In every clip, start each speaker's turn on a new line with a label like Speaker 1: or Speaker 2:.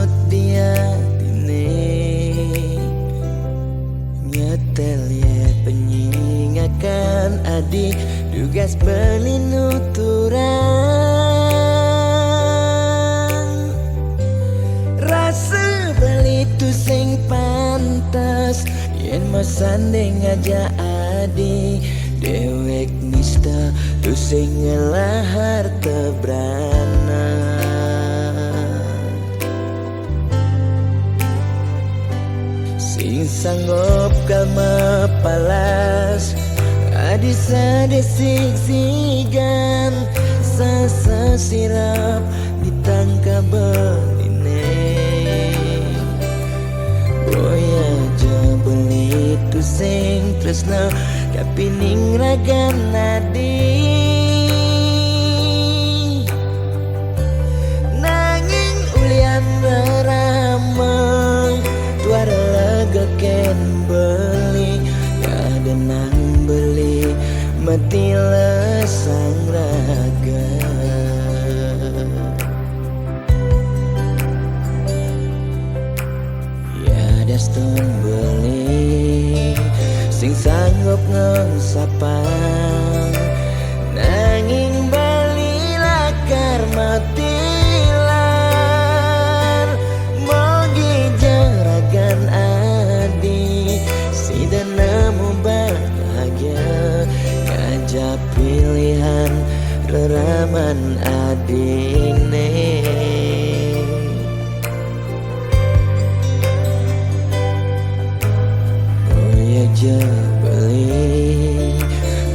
Speaker 1: semut dia tine nyetel ya penyingakan adik tugas beli nuturang rasa beli tu sing pantas yen mau sanding aja adik dewek nista tu sing ngelahar tebrana sing sanggup kalma palas adi sadesik sigan sasa sirap ditangkap beline boya aja beli tu sing tresna tapi ning ragan nadi nanging ulian beramang tuara lega ken beli ada nang beli mati lesang raga ya daston beli sing sanggup ngesapang nanging bali lakar matilar mogi jaragan adi si nemu bahagia ngajak pilihan reraman adine aja beli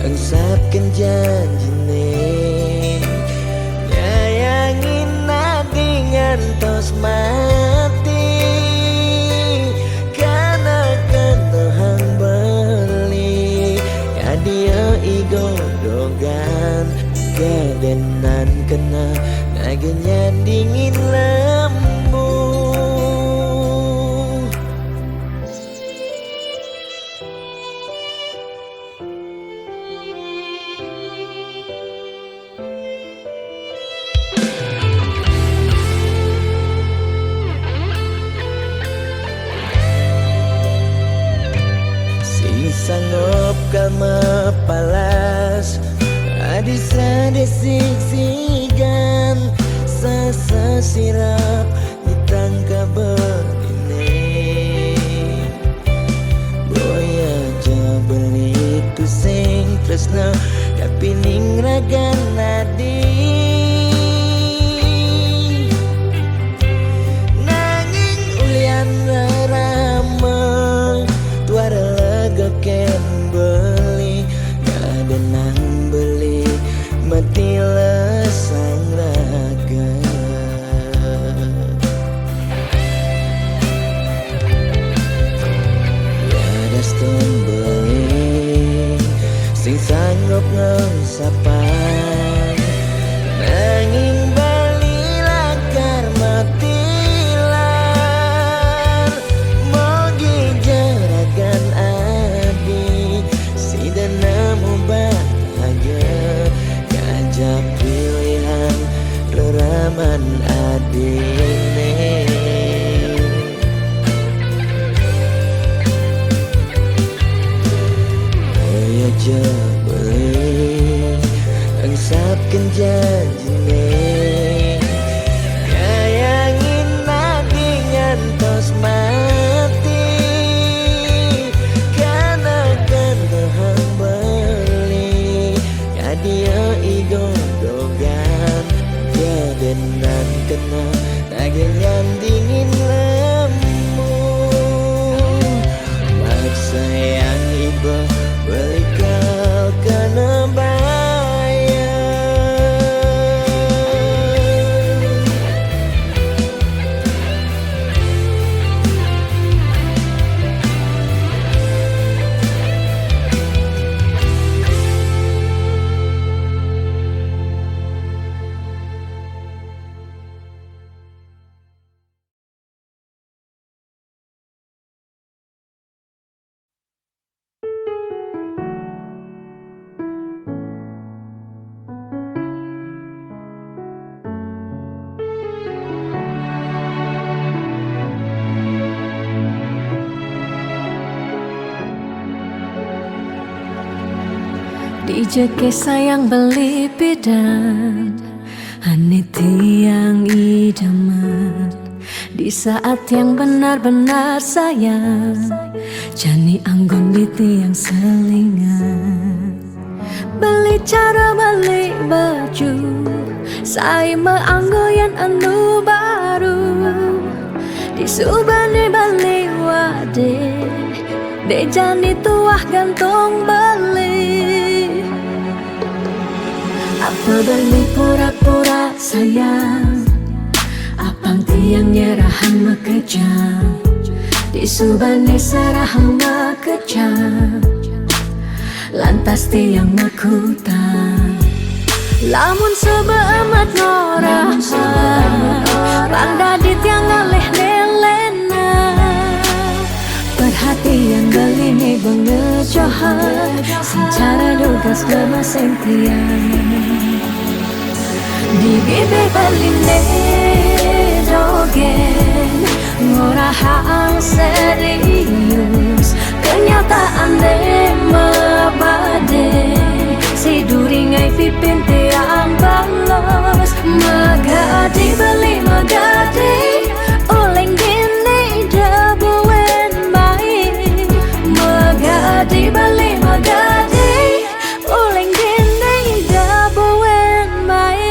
Speaker 1: engsapkan janjine nyayangin nadi ngantos mati karena kenehang beli ya dia igodogan kedenan kena nagenya dingin lembu sanggup kalma palas adi sadesik sigan sasa sirap ditangkap beline boya aja beli tu sing tresna tapi ning ragan nadi nanging ulian ramang tuara ken beli gak nang beli mati lesang raga ya daston beli sing sanggup ngesapang nanging bali lakar matilar mogi jaragan nemu bahagia ngajak pilihan reraman adine oh ya aja beli
Speaker 2: Dijeke sayang beli bidan Ane tiang idaman di saat yang benar-benar sayang, jani anggon di tiang selingan. Beli cara beli baju, saya meanggoyan anu baru. Di subane beli wade, de jani tuah gantung beli. Apa beli pura-pura sayang, apang tiang nyerahan makejam, di subane serahan makejam, lantas tiang makutan. Lamun sebeamat norahan, randa di tiang ngaleh nelena. Perhatian beli nih bengejohan, secara dugas bermaseng tiang. Di bibir beli dogen, ngorahang serius, kenyataan de mabade. Si duringai pipin tiang balos, magadi beli magadi, oleng gini dabuen baik. Magadi beli magadi, oleng gini dabuen baik.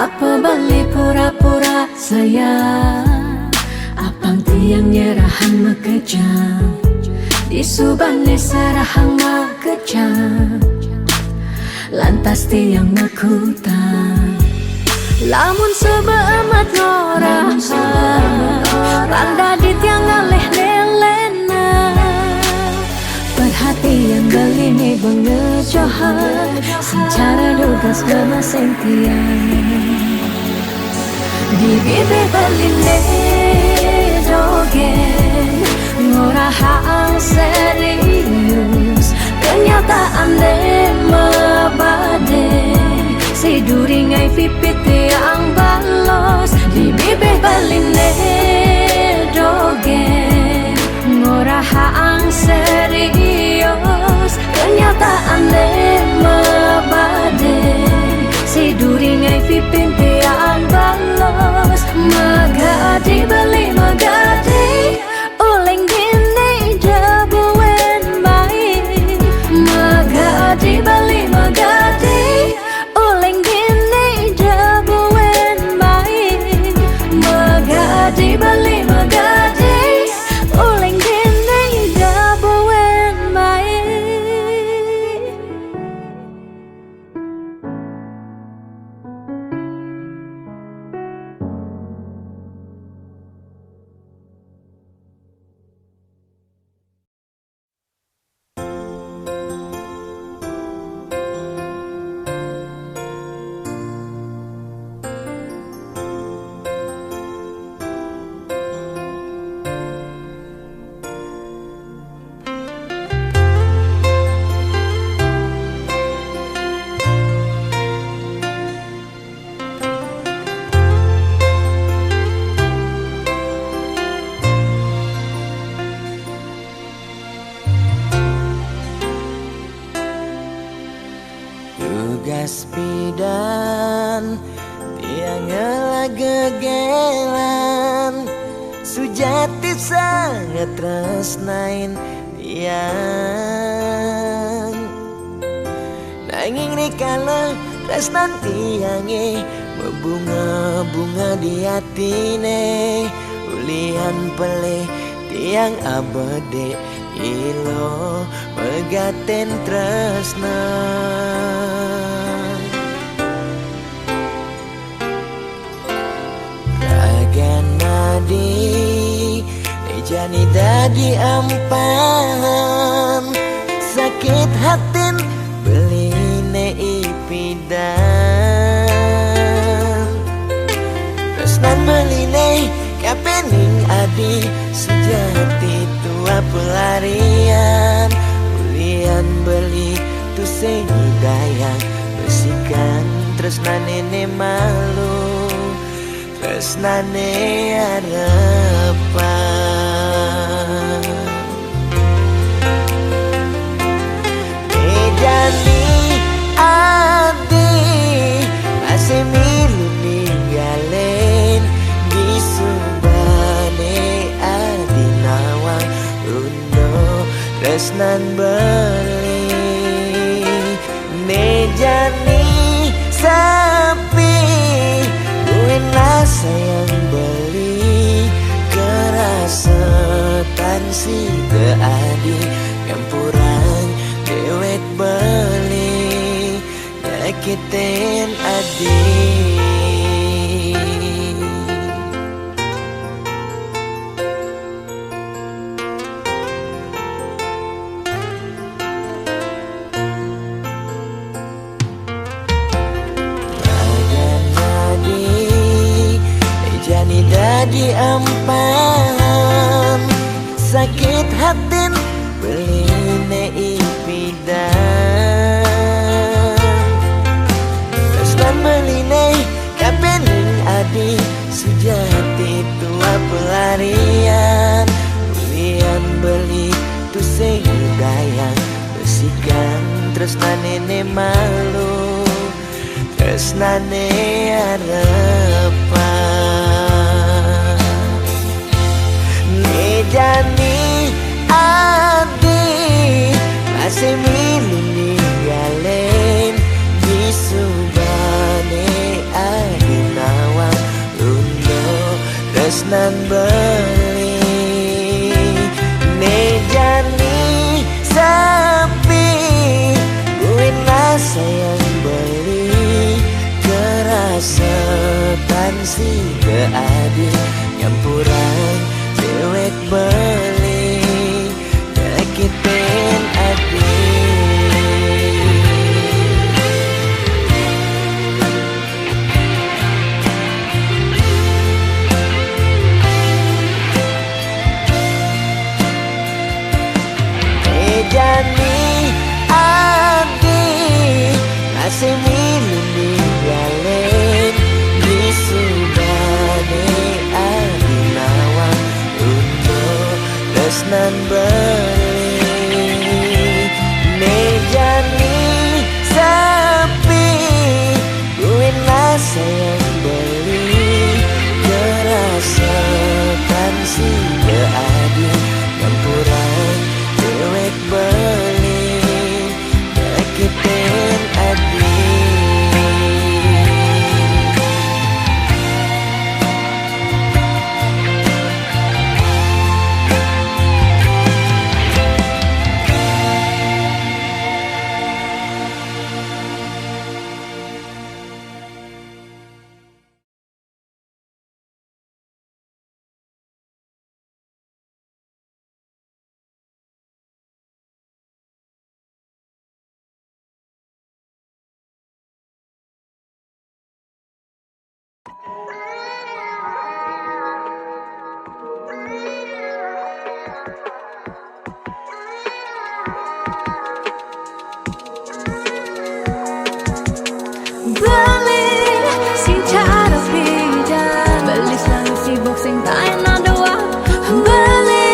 Speaker 2: Apa beli pura-pura sayang, apang tiang nyerahan makejam, di subane serahan makejam, lantas tiang makutan. Lamun sebeamat norahan, randa di tiang ngaleh nelena. Perhatian beli nih bengejohan, secara dugas bermaseng tiang. Di bibir beli dogen, ngorahang serius, kenyataan de mabade. Si duringai pipit tiang balos, di bibir beli dogen, ngorahang serius, kenyataan de mabade. Si duringai pipin tiang balos, magadi beli magadi, oleng gini dabuen baik. Magadi beli magadi, oleng gini dabuen baik. Magadi beli magadi, oleng gini dabuen baik.
Speaker 1: Tugas bidan tiang gegelan, sujati sangat tresnain tiang. Nanging rikala tresnan tiange membunga-bunga di hatine, ulian peleh tiang abade ilo megaten tresna. Nadi jani dadi ampahan, sakit hatin beli ipidan tresnan beline kapening adi sejati tua pelarian bulian beli tu hidayah besikan tresnan nene malu tresnane harapan Mejani adi masih milu ninggalin di subane adi nawang undo tresnan beli Mejani sepi buena sayang beli kerasetan si keadi campuran dewek beli nyakitin adi Jani dadi ampan sakit hatin beline ipidan tresnan beline kapening adi sejati tua pelarian bulian beli tu hidayah besikan tresnan nene malu tresnane harapan Mejani adi masih milu ninggalin di subane adi nawang undo tresnan beli Mejani sepi buena sayang beli kerasetan si keadi campuran dewek beli nyakitin adi Mejani adi masih milu ninggalin di subane adi nawang undo tresnan beli Mejani sepi buena sayang beli kerasetan si keadi campuran dewek beli nyakitin adi
Speaker 2: Beli sing cara beda beli selalu sibuk sing tak enak doang beli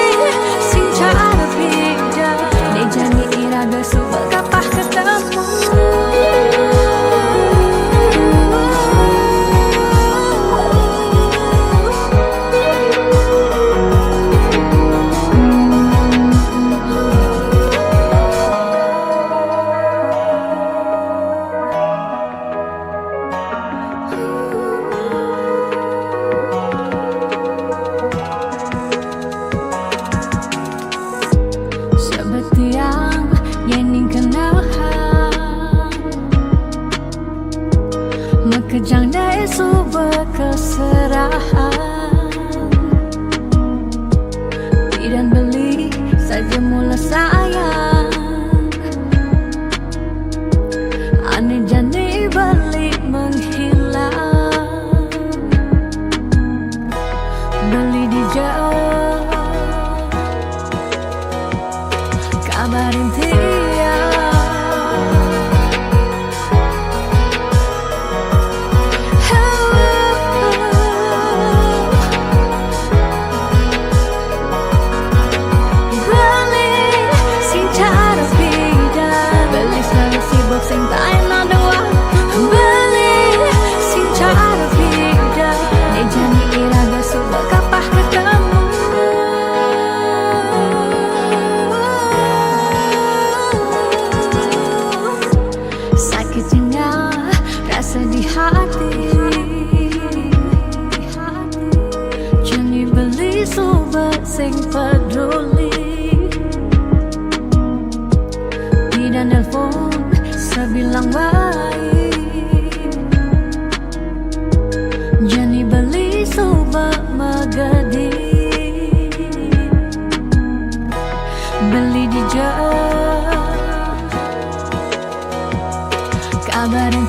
Speaker 2: sing cara beda Mejani irada super kapah ketemu Kejang dari subuh keserahan Tidak beli saja mula sayang sing peduli. Tidak nelpon sebilang baik, Jani beli soba magadi, beli di jauh kabar yang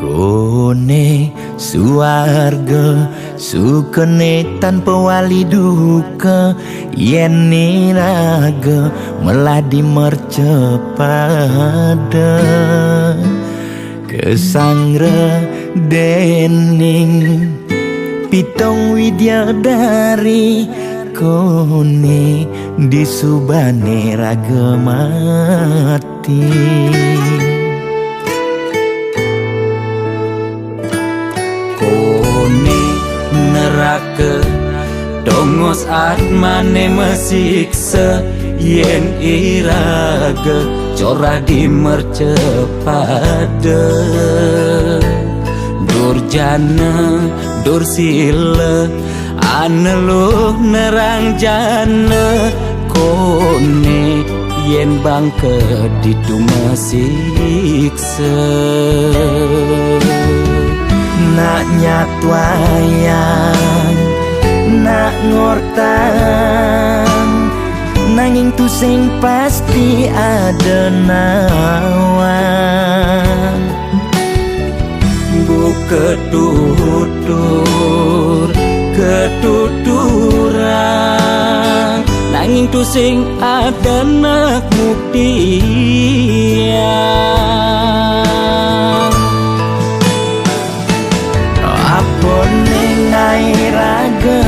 Speaker 1: Kone suarga sukene tanpa wali duka, yen niraga meladi mercepada kesangra dening pitong widyadari, kone disubane raga mati. Neraka dongos atmane mesiksa, yen iraga corah di mercepada. Durjana dursila aneluh nerang jana, kone yen bangke ditu mesiksa. Nak nyatwayang, nak ngortang, nanging tu sing pasti ada nawang. Buka tutur, ketuturan, nanging tu sing ada nak buktian. Neng raga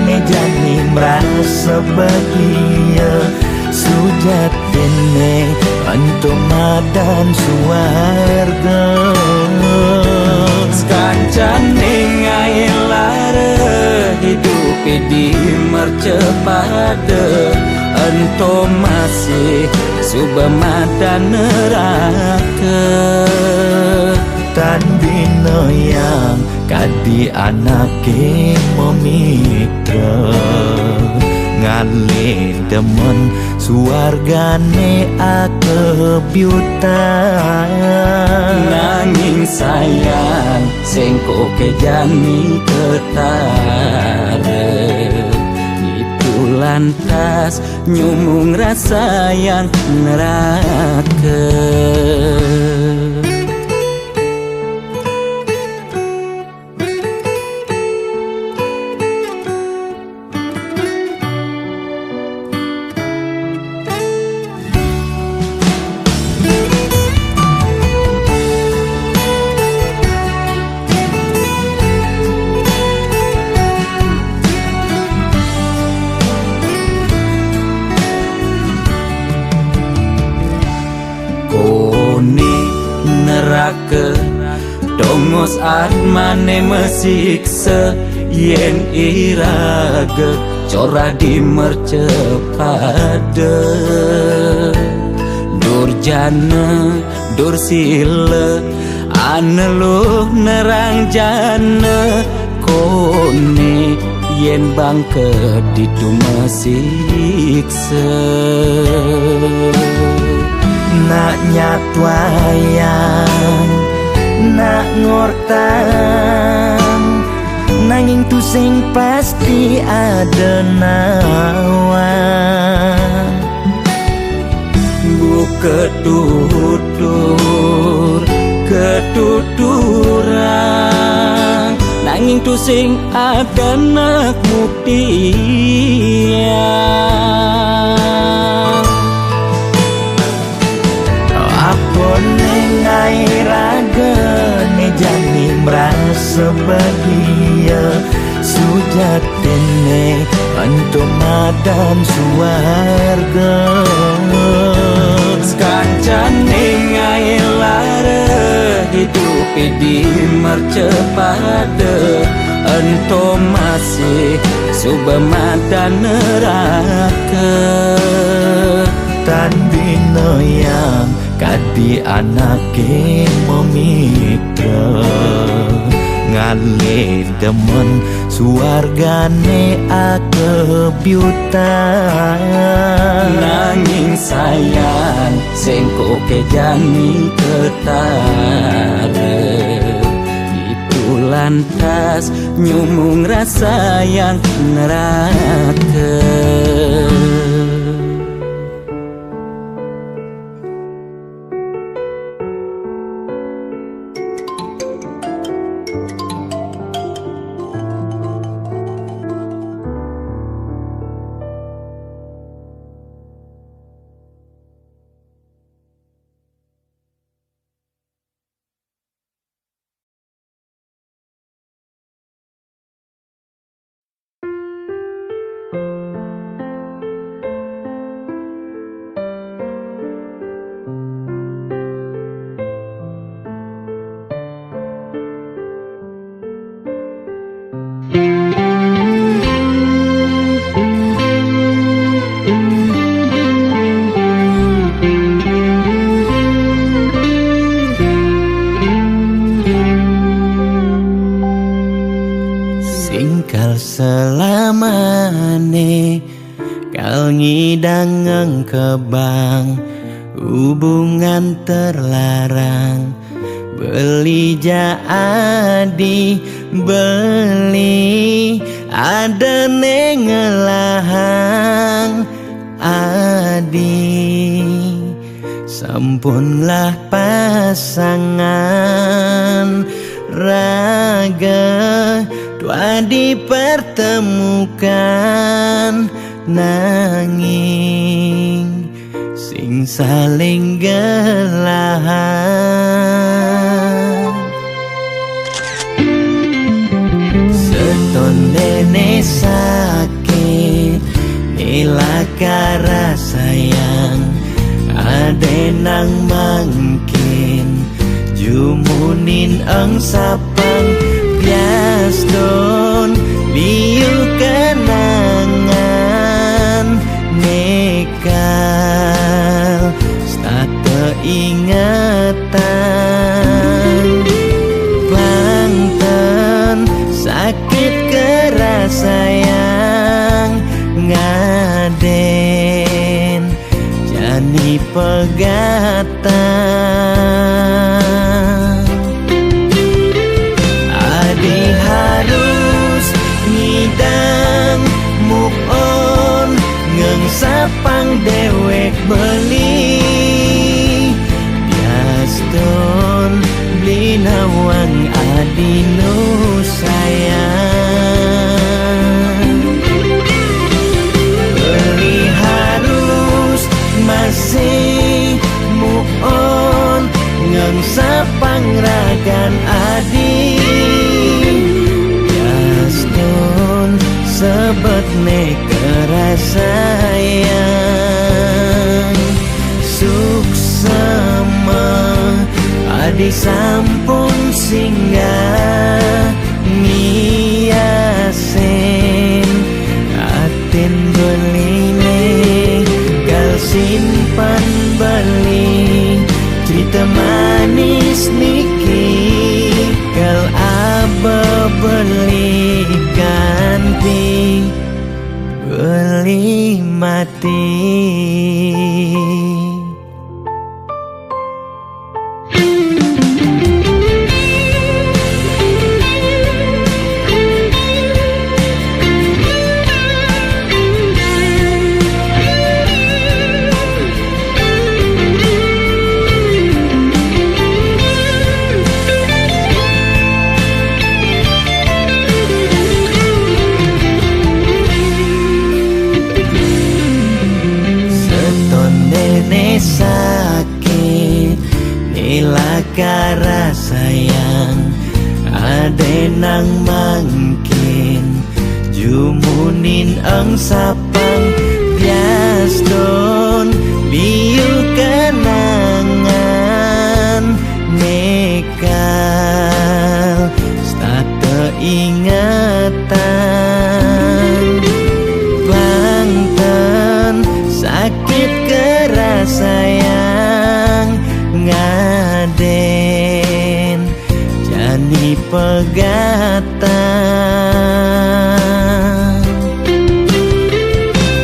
Speaker 1: ne jani merasa bahagia, sujatene untuk madan suarga. Skancane ngai lara hidup di mercepada, ento masih subah madan neraka. Tan bina yang kadi anake memitra, ngale demen suargane akebyutan. Nanging sayang sengko kejani ketara, itu lantas nyumung rasa yang neraka.
Speaker 3: neraka. Dongos mane mesiksa yen iraga cora di mercepada. Durjana dursila aneluh nerang jana kone yen bangke ditu mesiksa.
Speaker 1: Nak nyatwayang nak ngortang nanging tu sing pasti ada nawan.
Speaker 3: Buka ketuturan nanging tu sing ada nak mutian.
Speaker 1: Apa nengai raga ne jani merasa bahagia sujatene untuk madan suarga.
Speaker 3: Kancane ngai lara hidup di mercepada ento masih subamata neraka.
Speaker 1: Tan bino yang kadi anake memitra ngalih demen suargane akebyutan.
Speaker 3: Nanging sayang sengko kejani ketara itu lantas nyumung rasa yang neraka.
Speaker 1: Singkal selamane kal ngidang ngkebang hubungan terlarang beli jadi beli ada nengelahang adi sampunlah pasangan raga dua dipertemukan nanging sing saling gelahan. Setondene sakit nilaka rasayang ade nang mangkin jumunin ang sapang biaston liu kenangan nekal stata ingatan Banten sakit kerasayang ngaden jani pegatan. Adi harus ngidang move on ngeng sapang dewek beli biaston beli nawang adi nu sayang. Beli harus masih move on ngeng sapang ragan adi biaston sebet ne kerasayang suksama Adi sampun singgah miasen aten beline gal simpan beli cerita manis niki gal aba beli ganti beli mati. Sakit nilakara sayang ade nang mangkin jumunin ang sapang biaston liu kenangan nekal stata ingatan bangtan sakit keras sayang ngaden jani pegatan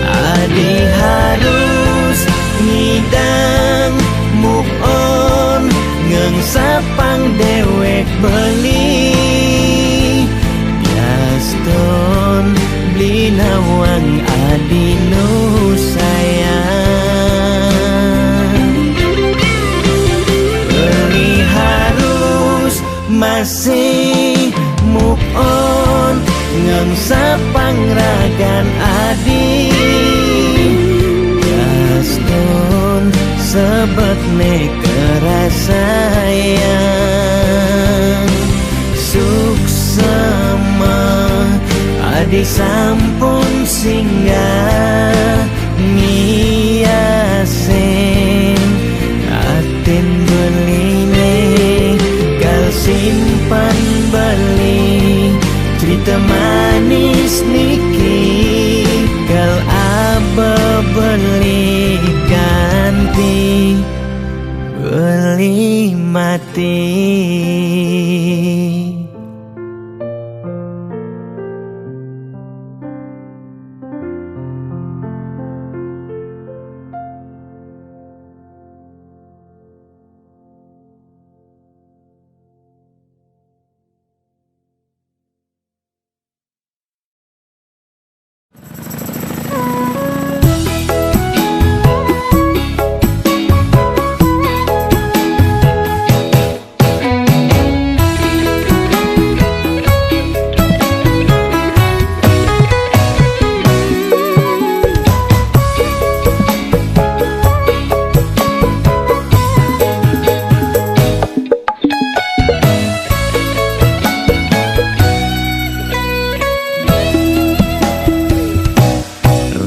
Speaker 1: adi harus ngidang move on ngengsapang dewek beli biaston beli nawang adi nu masih move on ngengsapang ragan adi gaston sebet ne kerasayang suksema adi sampun singgah miasen aten beline simpan beli cerita manis niki gal aba beli ganti beli mati.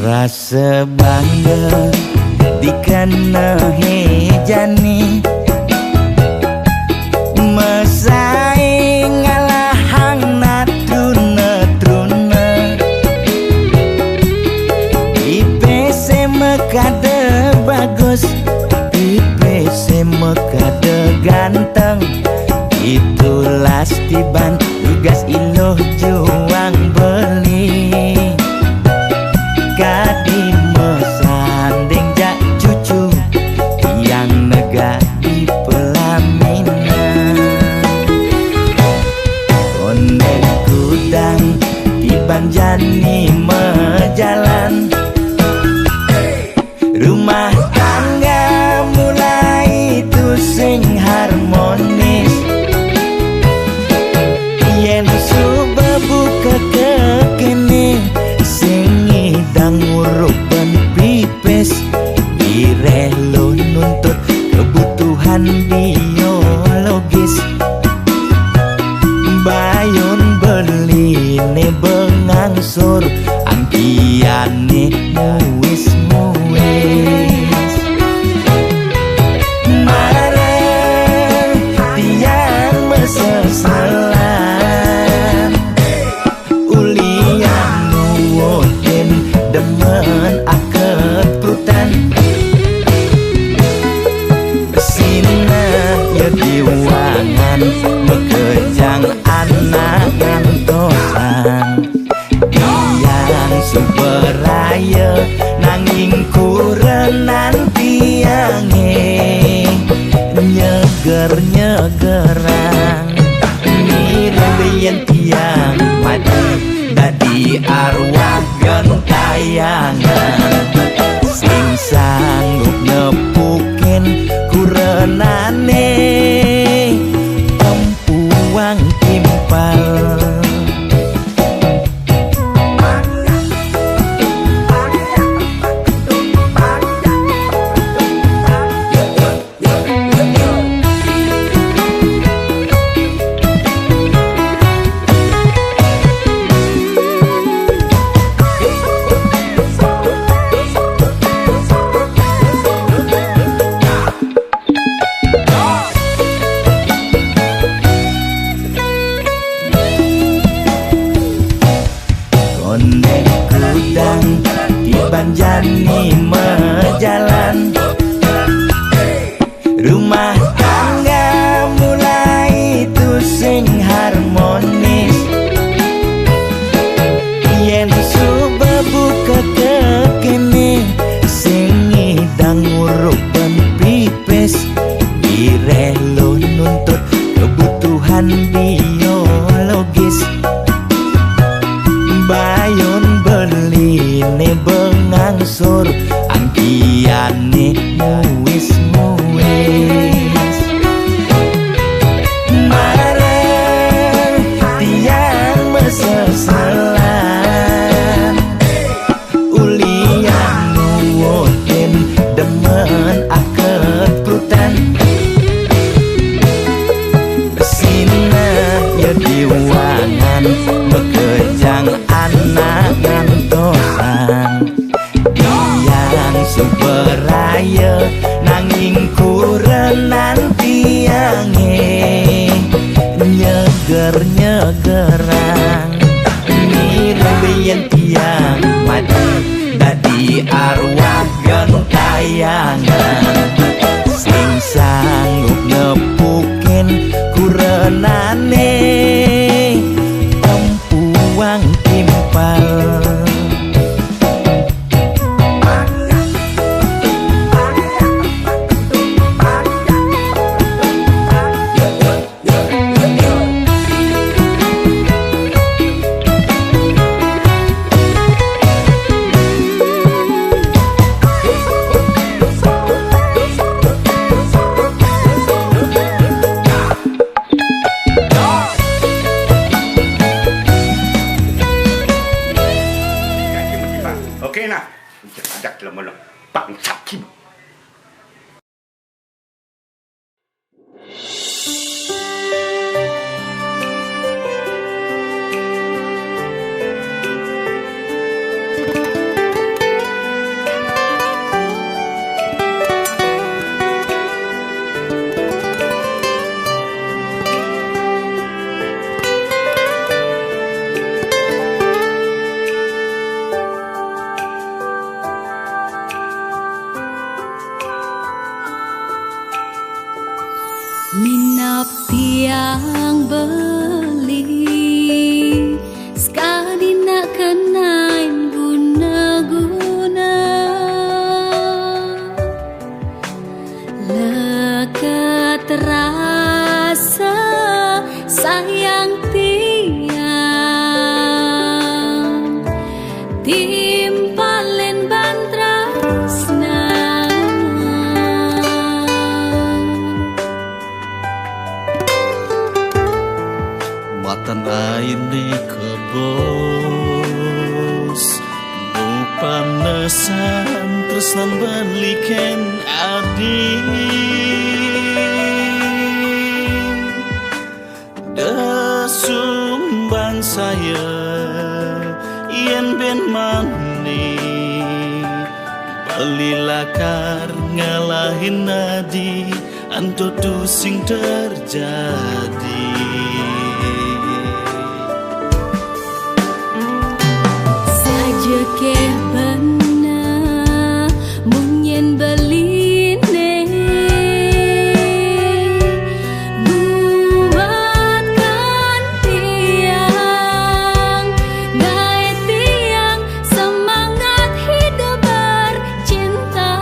Speaker 1: Rasa bangga dikana hejani mesaing ngalahang natruna IPC mekade bagus IPC mekade ganteng itulah tiban tugas iloh juang beli kadi mesanding jak cucu yang nega di pelaminan konek kudang tiban jani mejalan rumah tangga mulai tu sing harmonis yen subebu kekene dan nguruk dan pipes direlo nuntut kebutuhan biologis bayon beli ne bengangsur angkiane muis marah nyeger-nyegerang Nirabayan tiang mati dadi arwah gentayangan sing sanggup nepukin kurenane tempuang timpal. Ondek kudang di Banjani mejalan rumah tangga mulai itu sing harmonis yen suba buka kekene sing ngidang ngurupan pipis direlo nuntut kebutuhan biologis bayon beli ne bengangsur angkiane muis-muis marah tiang mesesalan ulian nuwotin demen akeprutan sina ya diwangan mekejang anak ngantosan tiang superaya nanging kurenan tiange nyeger-nyegerang nirabayan tiang mati dadi arwah gentayangan sing sanggup nepukin kurenane tempuang timpal.
Speaker 4: Oke nah, ajak dalam malam Bang Sakim.
Speaker 2: Minap tiang beli sekali nak kenain guna-guna lekat terasa sayang tiang timpalin bantrasna
Speaker 3: matan aini kebos nu panesan tresnan baliken adi desumban saya yen ben mani bali lakar ngalahin nadi antutu sing terjadi
Speaker 2: ke bana mungkin beline buatkan tiang gae tiang semangat hidup bercinta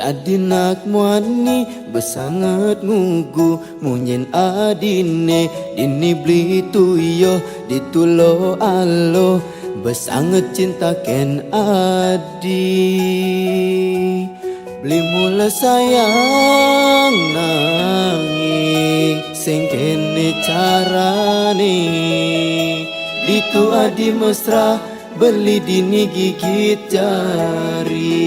Speaker 1: Adinak muani besangat ngugu munyen adine dini beli tuyo ditulo alo besangat cinta ken adi beli mula sayang nanging sing kene carane ditu adi mesra beli dini gigit jari.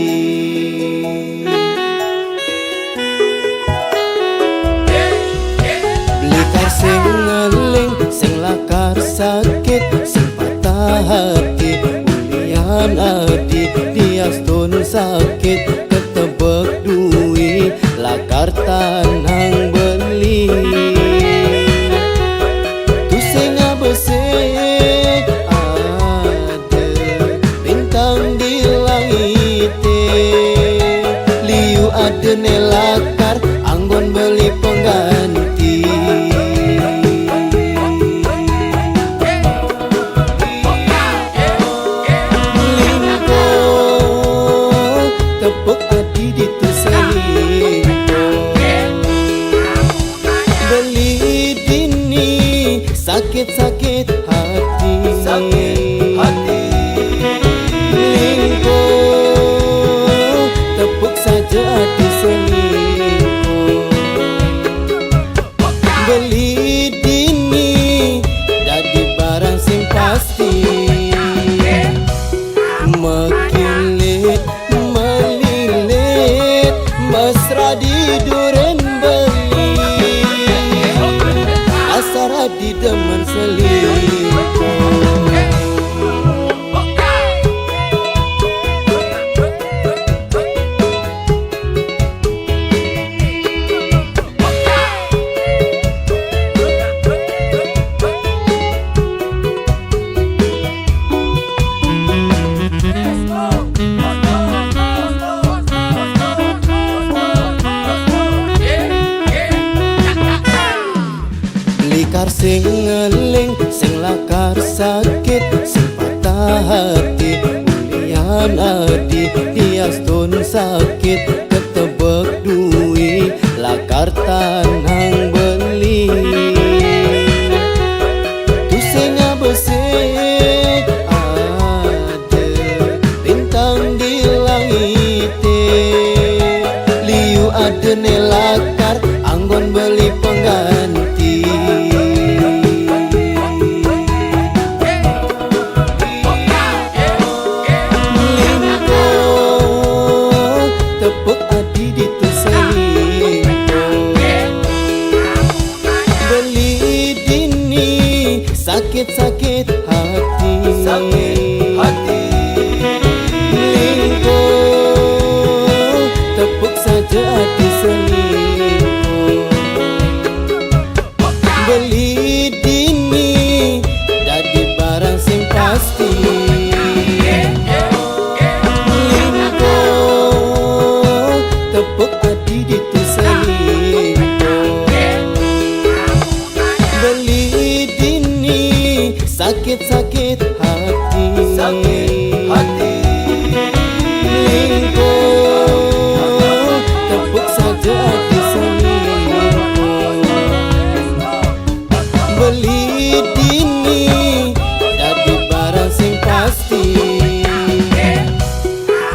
Speaker 1: Sing ngeling, sing lakar sakit, sing patah hati ulian adi, dia stun sakit, ketebek duit, lakar tanang beli. Tu sing abesek ada bintang di langit, liu ada nelakar, anggon beli pengganti. Sakit hati, sakit hati. Lingkuh, tepuk saja hati selingkuh. Beli dini, jadi barang sing pasti. Mekilit, melilit, mesra di duren beli. Asara di demen selingkuh. Likar sing ngeling, sing lakar sakit, sing patah hati ulian adi, dia stun sakit, ketebek duit, lakar tanang beli. Tu sing abesek ada bintang di langit, liu ada nelakar, anggon beli pengganti. Sakit hati, sakit hati. Lingkuh, tepuk saja hati selingkuh. Beli dini, jadi barang sing pasti. Lingkuh, tepuk hati ditu selingkuh. Beli sakit hati, sakit hati. Lingkuh, tepuk saja hati selingkuh. Beli dini, jadi barang sing pasti.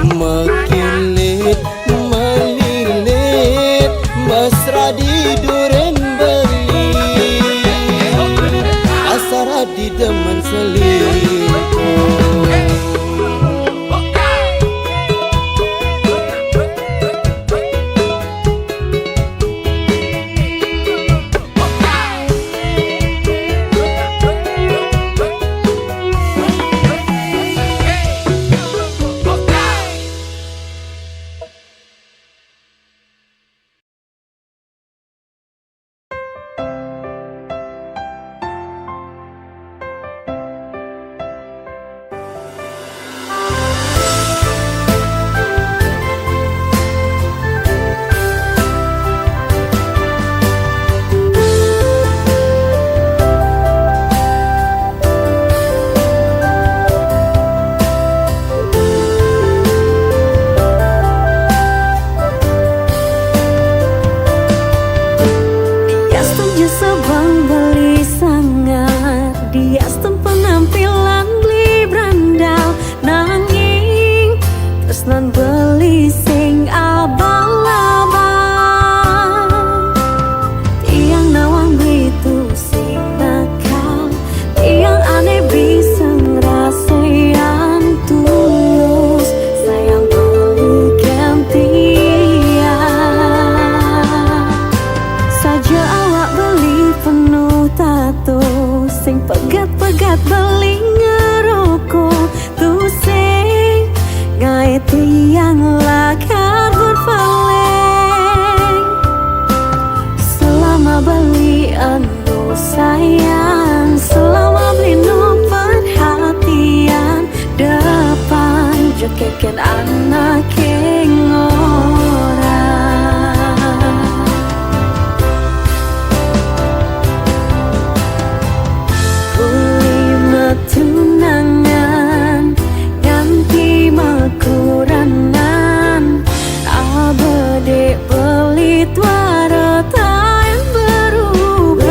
Speaker 1: Mekilit, melilit, mesra di duren beli. Asara di demen selingkuh.
Speaker 2: keken anak ora. Kulima tunangan ganti makuranan, abade belit warata yang berubah.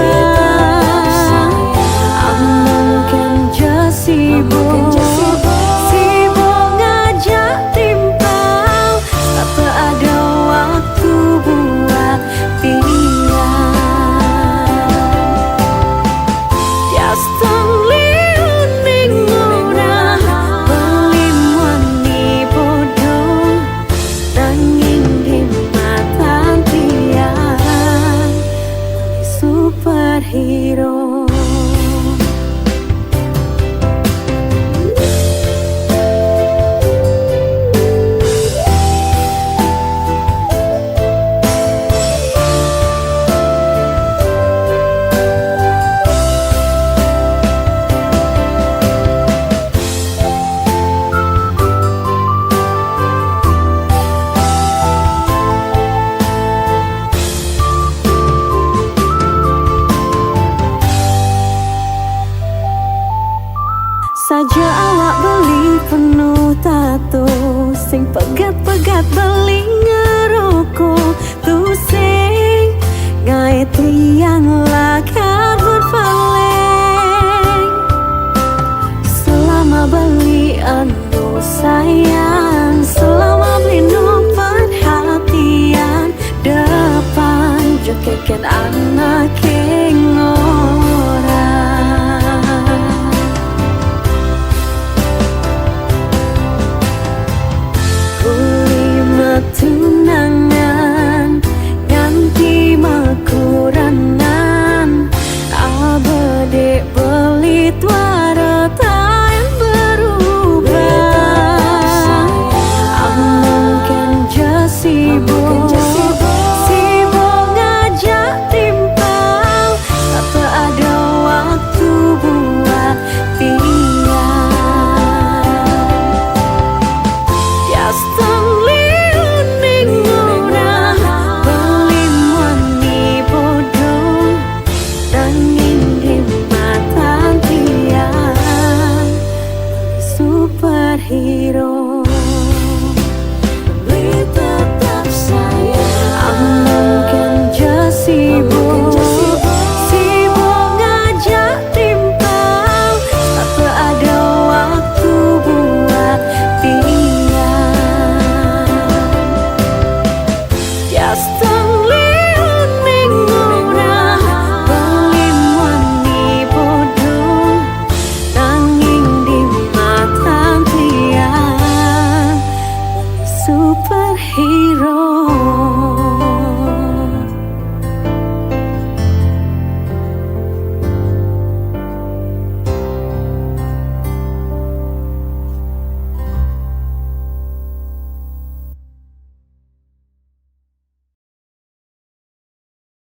Speaker 2: Amang kan sibuk ngajak timpal, tak ada waktu buat pilihan. Tiastong liuning ora belim wani bodoh, nanging di mata tiang superhero. Saja awak beli penuh tato, sing pegat-pegat beli ngerokok, tu sing gaet tiang lakat berpaling. Selama beli anu sayang, selama beli no perhatian, depan jokeken anak